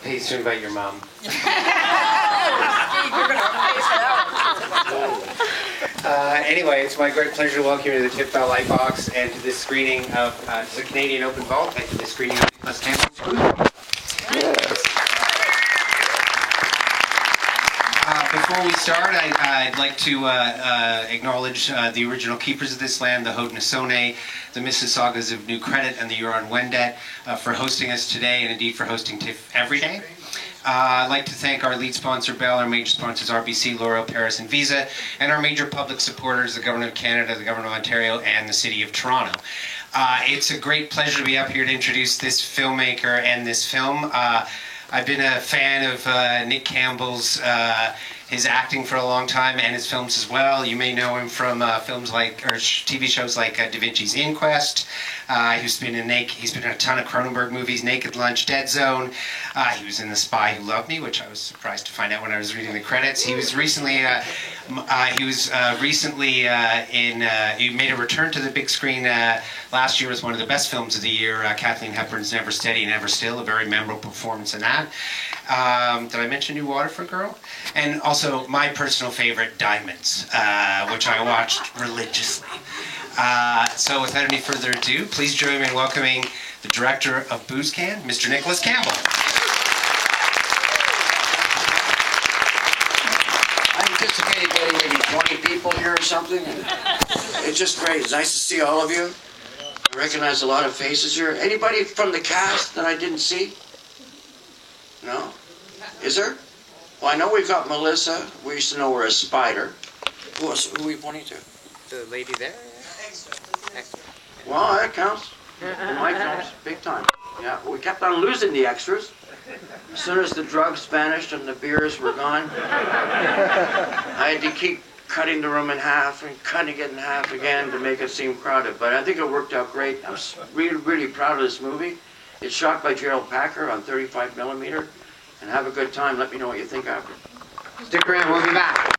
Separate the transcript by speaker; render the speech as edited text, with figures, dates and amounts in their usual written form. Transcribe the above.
Speaker 1: pays to invite your mom. Anyway, it's my great pleasure to welcome you to the Tiptoe Lightbox and to this screening of the Canadian Open Vault and to this screening of Nicholas Campbell's. Before we start, I'd like to acknowledge the original keepers of this land, the Haudenosaunee, the Mississaugas of New Credit, and the Huron-Wendat for hosting us today, and indeed for hosting TIFF every day. I'd like to thank our lead sponsor, Bell, our major sponsors, RBC, L'Oreal, Paris, and Visa, and our major public supporters, the Government of Canada, the Government of Ontario, and the City of Toronto. It's a great pleasure to be up here to introduce this filmmaker and this film. I've been a fan of Nick Campbell's his acting for a long time and his films as well. You may know him from films like, or TV shows like Da Vinci's Inquest. He's been in a ton of Cronenberg movies, Naked Lunch, Dead Zone. He was in The Spy Who Loved Me, which I was surprised to find out when I was reading the credits. He was recently, he made a return to the big screen last year. Was one of the best films of the year, Kathleen Hepburn's Never Steady, Never Still, a very memorable performance in that. Did I mention New Water for a Girl? And also my personal favorite, Diamonds, which I watched religiously. So without any further ado, please join me in welcoming the director of Booze Can, Mr. Nicholas Campbell.
Speaker 2: I anticipated getting maybe 20 people here or something. And it's just great. It's nice to see all of you. I recognize a lot of faces here. Anybody from the cast that I didn't see? No? Is there? Well, I know we've got Melissa. We used to know her as Spider. Who are we pointing to?
Speaker 1: The lady there?
Speaker 2: Well, that counts. In my films, big time. Yeah, we kept on losing the extras. As soon as the drugs vanished and the beers were gone, I had to keep cutting the room in half and cutting it in half again to make it seem crowded. But I think it worked out great. I'm really, really proud of this movie. It's shot by Gerald Packer on 35mm. And have a good time. Let me know what you think after.
Speaker 1: Stick around, we'll be back.